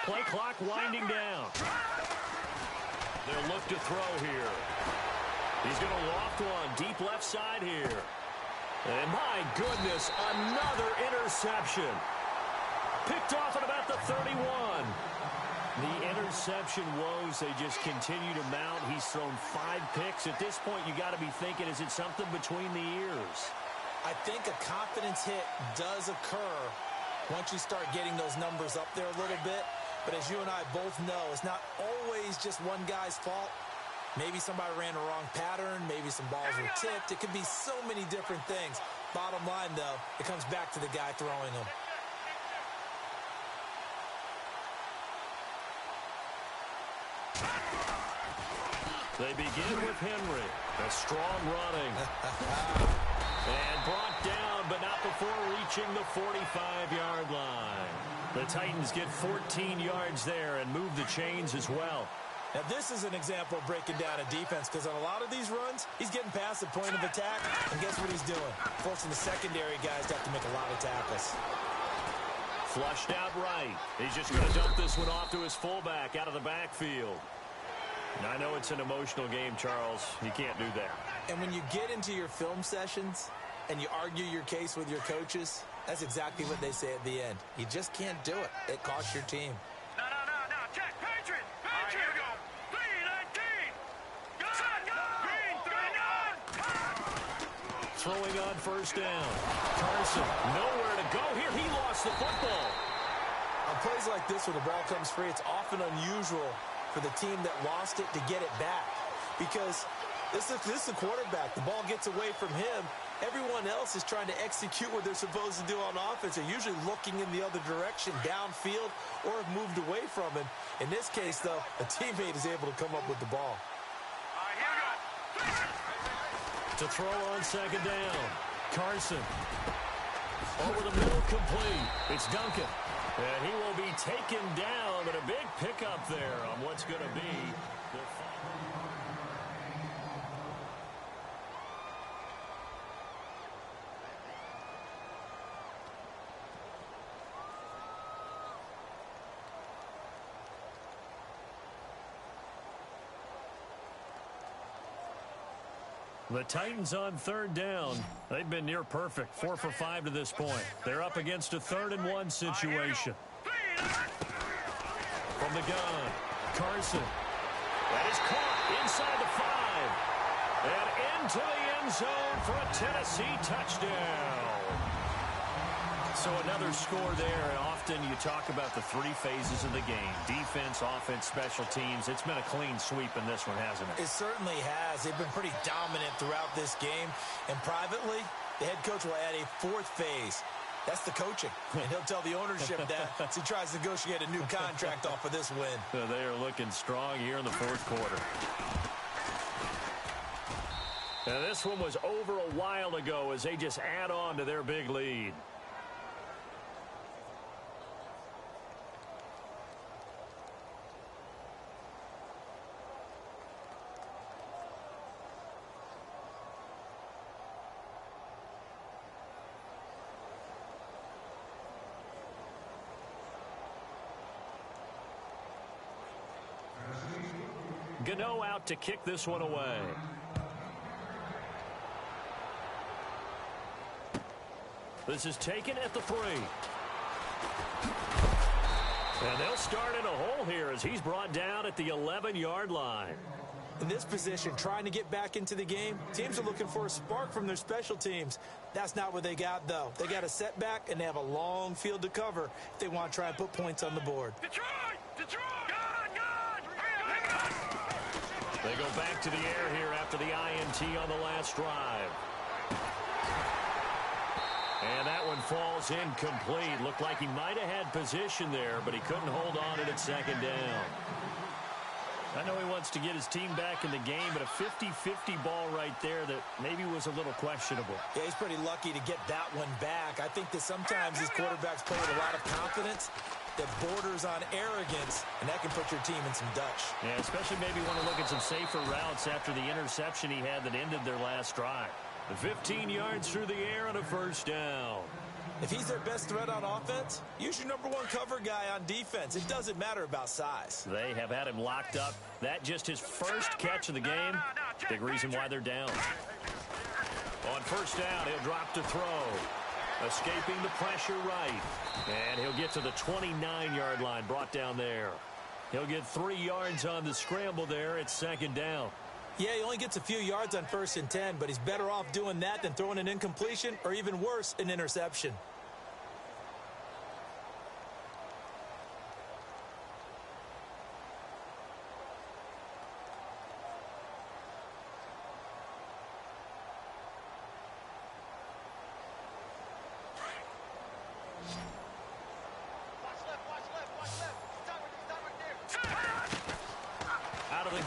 Play clock winding down. They'll look to throw here. He's going to loft one deep left side here. And my goodness, another interception. Picked off at about the 31. The interception woes, they just continue to mount. He's thrown 5 picks. At this point, you got to be thinking, is it something between the ears? I think a confidence hit does occur once you start getting those numbers up there a little bit. But as you and I both know, it's not always just one guy's fault. Maybe somebody ran a wrong pattern. Maybe some balls were tipped. It could be so many different things. Bottom line, though, it comes back to the guy throwing them. They begin with Henry. A strong running. And brought down, but not before reaching the 45-yard line. The Titans get 14 yards there and move the chains as well. Now, this is an example of breaking down a defense because on a lot of these runs, he's getting past the point of attack, and guess what he's doing? Forcing the secondary guys to have to make a lot of tackles. Flushed out right. He's just going to dump this one off to his fullback out of the backfield. And I know it's an emotional game, Charles. You can't do that. And when you get into your film sessions and you argue your case with your coaches, that's exactly what they say at the end. You just can't do it. It costs your team. No. Check. Patriot. All right, here we go. 3:19. Green 39. Throwing on 1st down. Carson, nowhere to go here. He lost the football. On plays like this where the ball comes free, it's often unusual for the team that lost it to get it back. Because this is the quarterback. The ball gets away from him. Everyone else is trying to execute what they're supposed to do on offense. They're usually looking in the other direction, downfield, or have moved away from him. In this case, though, a teammate is able to come up with the ball. All right, here we go. To throw on second down. Carson. Over the middle, complete. It's Duncan. And he will be taken down, but a big pickup there on what's going to be their final. The Titans on third down. They've been near perfect, 4 for 5 to this point. They're up against a 3rd-and-1 situation. From the gun, Carson. That is caught inside the 5. And into the end zone for a Tennessee touchdown. So another score there, and often you talk about the 3 phases of the game. Defense, offense, special teams. It's been a clean sweep in this one, hasn't it? It certainly has. They've been pretty dominant throughout this game. And privately, the head coach will add a 4th phase. That's the coaching. And he'll tell the ownership that as he tries to negotiate a new contract off of this win. So they are looking strong here in the 4th quarter. Now this one was over a while ago as they just add on to their big lead. Gano out to kick this one away. This is taken at the 3. And they'll start in a hole here as he's brought down at the 11-yard line. In this position, trying to get back into the game, teams are looking for a spark from their special teams. That's not what they got, though. They got a setback, and they have a long field to cover if they want to try and put points on the board. Detroit! Detroit! They go back to the air here after the INT on the last drive. And that one falls incomplete. Looked like he might have had position there, but he couldn't hold on to it at second down. I know he wants to get his team back in the game, but a 50-50 ball right there that maybe was a little questionable. Yeah, he's pretty lucky to get that one back. I think that sometimes these quarterbacks play with a lot of confidence that borders on arrogance, and that can put your team in some Dutch. Yeah, especially maybe want to look at some safer routes after the interception he had that ended their last drive. The 15 yards through the air on a 1st down. If he's their best threat on offense, use your #1 cover guy on defense. It doesn't matter about size. They have had him locked up. That just his first catch of the game. Big reason why they're down. On 1st down, he'll drop to throw. Escaping the pressure right. And he'll get to the 29-yard line, brought down there. He'll get 3 yards on the scramble there at 2nd down. Yeah, he only gets a few yards on 1st and 10, but he's better off doing that than throwing an incompletion or even worse, an interception.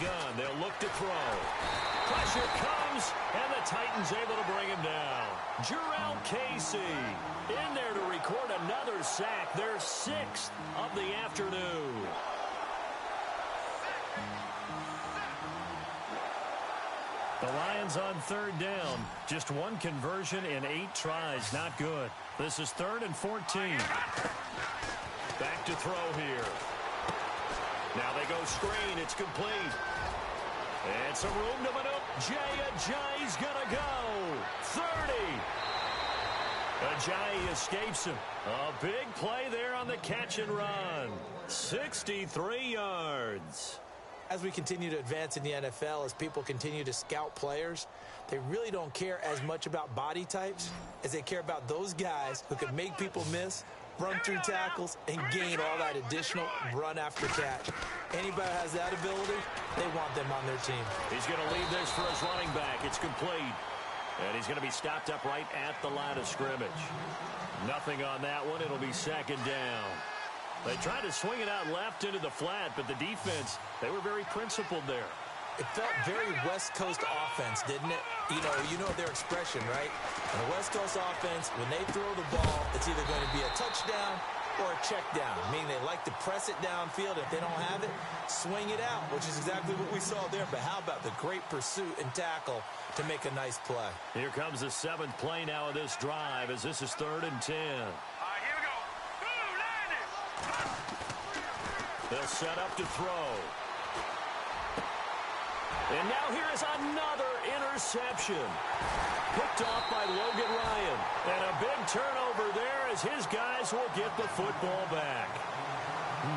Gun. They'll look to throw. Pressure comes, and the Titans able to bring him down. Jarrell Casey in there to record another sack, their 6th of the afternoon. The Lions on 3rd down. Just 1 conversion in 8 tries. Not good. This is 3rd and 14. Back to throw here. Now they go screen. It's complete. And some room to maneuver. Ajayi's going to go. 30. Ajayi escapes him. A big play there on the catch and run. 63 yards. As we continue to advance in the NFL, as people continue to scout players, they really don't care as much about body types as they care about those guys who can make people miss, run through tackles, and gain all that additional run after catch. Anybody who has that ability, they want them on their team. He's going to leave this for his running back. It's complete. And he's going to be stopped up right at the line of scrimmage. Nothing on that one. It'll be 2nd down. They tried to swing it out left into the flat, but the defense, they were very principled there. It felt very West Coast offense, didn't it? You know their expression, right? In a West Coast offense, when they throw the ball, it's either going to be a touchdown or a check down, meaning they like to press it downfield. If they don't have it, swing it out, which is exactly what we saw there. But how about the great pursuit and tackle to make a nice play? Here comes the 7th play now of this drive as this is 3rd and 10. All right, here we go. Boom, landed. They'll set up to throw. And now here is another interception. Picked off by Logan Ryan. And a big turnover there as his guys will get the football back.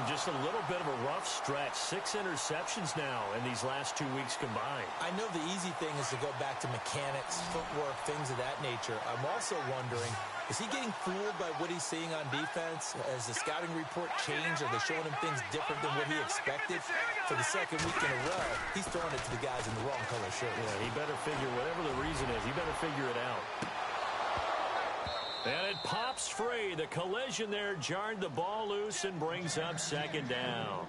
Just a little bit of a rough stretch. 6 interceptions now in these last 2 weeks combined. I know the easy thing is to go back to mechanics, footwork, things of that nature. I'm also wondering, is he getting fooled by what he's seeing on defense? Has the scouting report changed? Are they showing him things different than what he expected? For the 2nd week in a row, he's throwing it to the guys in the wrong color shirt. Yeah, he better figure, whatever the reason is, he better figure it out. And it pops free. The collision there jarred the ball loose and brings up 2nd down.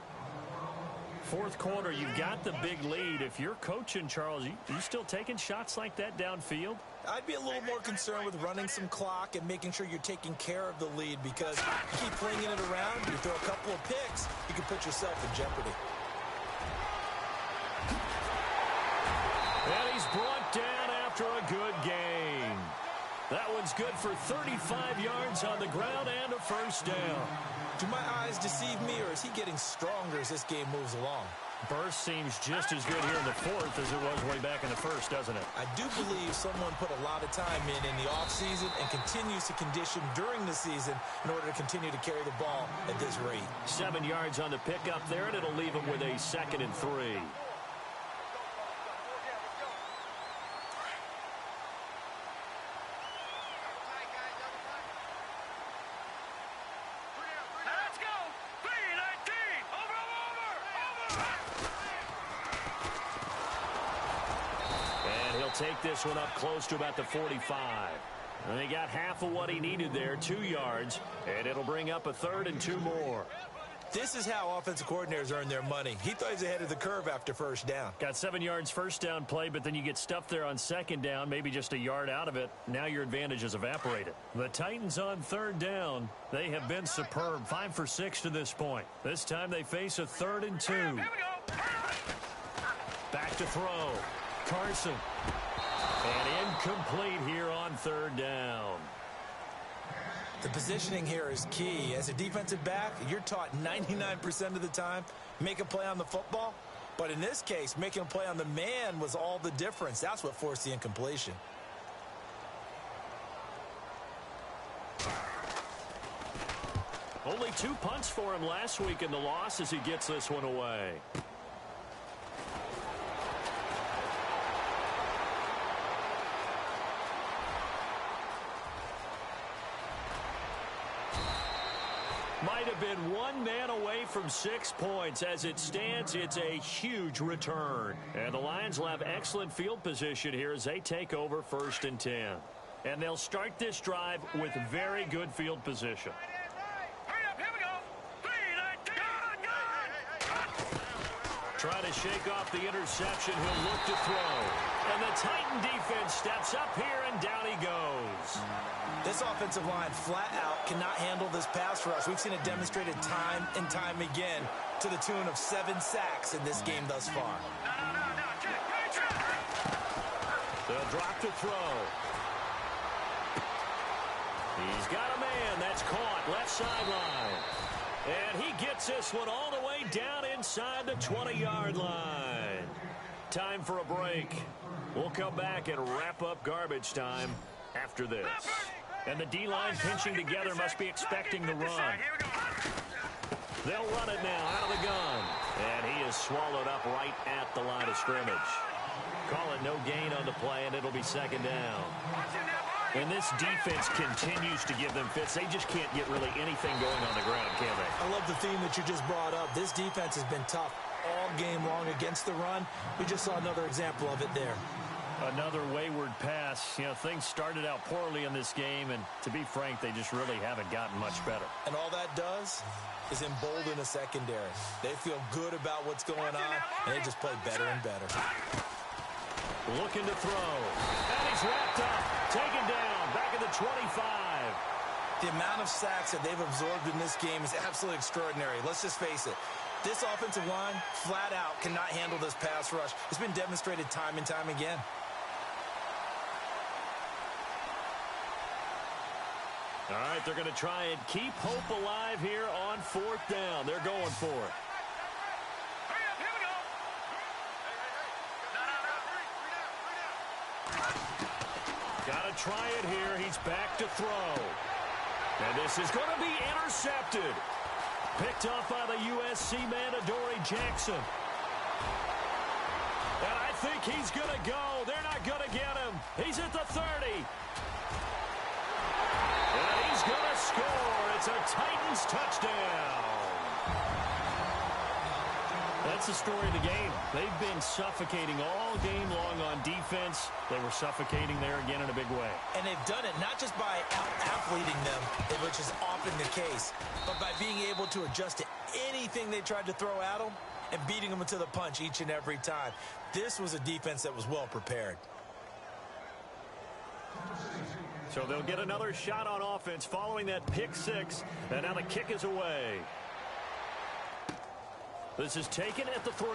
4th quarter, you've got the big lead. If you're coaching, Charles, you still taking shots like that downfield? I'd be a little more concerned with running some clock and making sure you're taking care of the lead, because you keep flinging it around, you throw a couple of picks, you can put yourself in jeopardy. And he's brought down after a good gain. That one's good for 35 yards on the ground and a 1st down. Do my eyes deceive me, or is he getting stronger as this game moves along? Burst seems just as good here in the 4th as it was way back in the 1st, doesn't it? I do believe someone put a lot of time in the offseason and continues to condition during the season in order to continue to carry the ball at this rate. 7 yards on the pickup there, and it'll leave him with a 2nd and 3. Take this one up close to about the 45. And he got half of what he needed there, 2 yards, and it'll bring up a 3rd and 2 more. This is how offensive coordinators earn their money. He thought he was ahead of the curve after 1st down. Got 7 yards 1st down play, but then you get stuffed there on 2nd down, maybe just a yard out of it. Now your advantage is evaporated. The Titans on 3rd down. They have been superb, 5 for 6 to this point. This time they face a 3rd and 2. Back to throw. Carson. And incomplete here on 3rd down. The positioning here is key. As a defensive back, you're taught 99% of the time, make a play on the football. But in this case, making a play on the man was all the difference. That's what forced the incompletion. Only 2 punts for him last week in the loss as he gets this one away. Might have been 1 man away from 6 points. As it stands, it's a huge return. And the Lions will have excellent field position here as they take over 1st and 10. And they'll start this drive with very good field position. Trying to shake off the interception. He'll look to throw. And the Titan defense steps up here, and down he goes. This offensive line flat out cannot handle this pass rush. We've seen it demonstrated time and time again to the tune of 7 sacks in this game thus far. They'll drop to throw. He's got a man. That's caught. Left sideline. And he gets this one all the way down inside the 20-yard line. Time for a break. We'll come back and wrap up garbage time after this. And the D-line pinching together must be expecting the run. They'll run it now out of the gun. And he is swallowed up right at the line of scrimmage. Call it no gain on the play, and it'll be 2nd down. And this defense continues to give them fits. They just can't get really anything going on the ground, can they? I love the theme that you just brought up. This defense has been tough all game long against the run. We just saw another example of it there. Another wayward pass. You know, things started out poorly in this game, and to be frank, they just really haven't gotten much better. And all that does is embolden a secondary. They feel good about what's going on, and they just play better and better. Looking to throw. And he's wrapped up. Taken down. Back at the 25. The amount of sacks that they've absorbed in this game is absolutely extraordinary. Let's just face it. This offensive line, flat out, cannot handle this pass rush. It's been demonstrated time and time again. All right, they're going to try and keep hope alive here on 4th down. They're going for it. Here we go. Got to try it here. He's back to throw. And this is going to be intercepted. Picked off by the USC man, Adoree Jackson. And I think he's going to go. They're not going to get him. He's at the 30. And he's going to score. It's a Titans touchdown. That's the story of the game. They've been suffocating all game long on defense. They were suffocating there again in a big way. And they've done it not just by out-athleting them, which is often the case, but by being able to adjust to anything they tried to throw at them and beating them to the punch each and every time. This was a defense that was well prepared. So they'll get another shot on offense following that pick six. And now the kick is away. This is taken at the 3.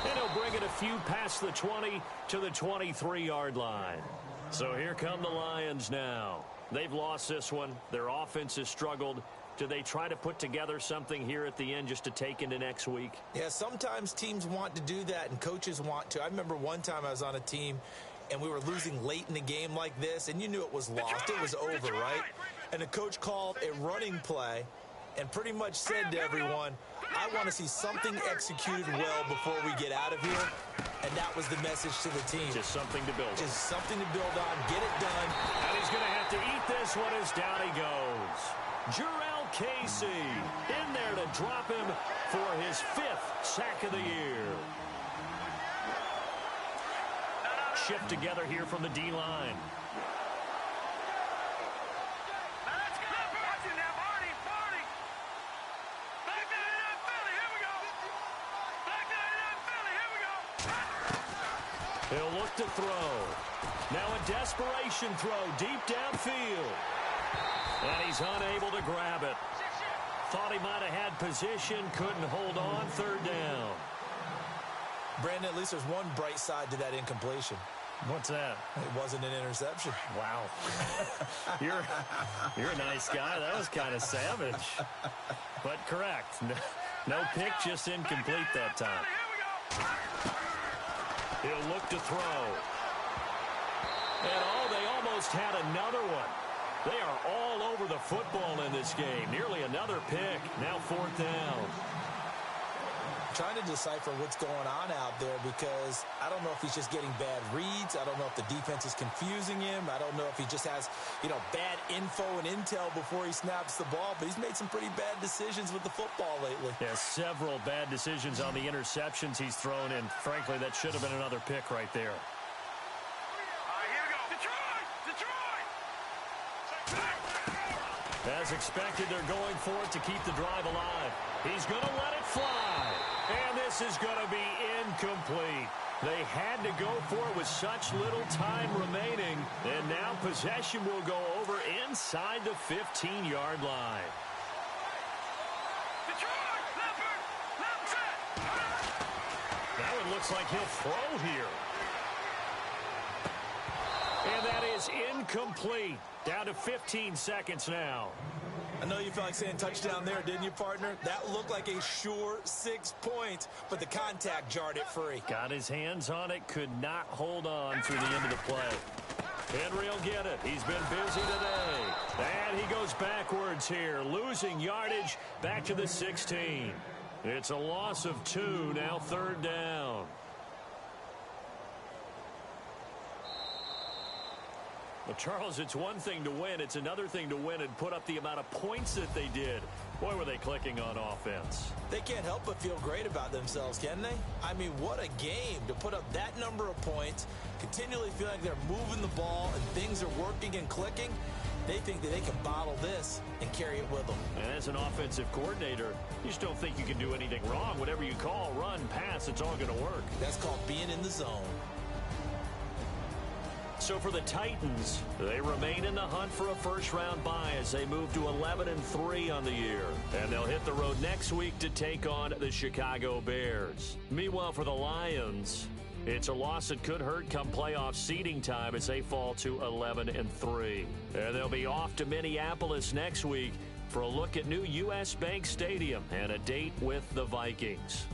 And he'll bring it a few past the 20 to the 23-yard line. So here come the Lions now. They've lost this one. Their offense has struggled. Do they try to put together something here at the end just to take into next week? Yeah, sometimes teams want to do that and coaches want to. I remember one time I was on a team and we were losing late in the game like this, and you knew it was lost. It was over, right? And the coach called a running play and pretty much said to everyone, I want to see something executed well before we get out of here. And that was the message to the team. Just something to build on. Just something to build on. Get it done. And he's going to have to eat this one as down he goes. Jarrell Casey in there to drop him for his 5th sack of the year. Shift together here from the D-line. He'll look to throw. Now a desperation throw deep downfield. And he's unable to grab it. Thought he might have had position, couldn't hold on. 3rd down. Brandon, at least there's one bright side to that incompletion. What's that? It wasn't an interception. Wow. You're a nice guy. That was kind of savage. But correct. No pick, just incomplete that time. He'll look to throw. And they almost had another one. They are all over the football in this game. Nearly another pick. Now 4th down. Trying to decipher what's going on out there because I don't know if he's just getting bad reads. I don't know if the defense is confusing him. I don't know if he just has, bad info and intel before he snaps the ball. But he's made some pretty bad decisions with the football lately. Yeah, several bad decisions on the interceptions he's thrown in. Frankly, that should have been another pick right there. Here we go. Detroit! As expected, they're going for it to keep the drive alive. He's going to let it fly. And this is going to be incomplete. They had to go for it with such little time remaining. And now possession will go over inside the 15-yard line. Detroit! Left set! Now it looks like he'll throw here. And that is incomplete. Down to 15 seconds now. I know you felt like saying touchdown there, didn't you, partner? That looked like a sure 6 points, but the contact jarred it free. Got his hands on it, could not hold on through the end of the play. Henry will get it. He's been busy today. And he goes backwards here, losing yardage back to the 16. It's a loss of 2, now 3rd down. Well, Charles, it's one thing to win. It's another thing to win and put up the amount of points that they did. Boy, were they clicking on offense. They can't help but feel great about themselves, can they? I mean, what a game to put up that number of points, continually feel like they're moving the ball and things are working and clicking. They think that they can bottle this and carry it with them. And as an offensive coordinator, you just don't think you can do anything wrong. Whatever you call, run, pass, it's all going to work. That's called being in the zone. So for the Titans, they remain in the hunt for a first-round bye as they move to 11-3 on the year. And they'll hit the road next week to take on the Chicago Bears. Meanwhile, for the Lions, it's a loss that could hurt come playoff seeding time as they fall to 11-3. And they'll be off to Minneapolis next week for a look at new U.S. Bank Stadium and a date with the Vikings.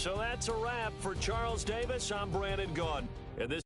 So that's a wrap for Charles Davis. I'm Brandon Gaudin. And this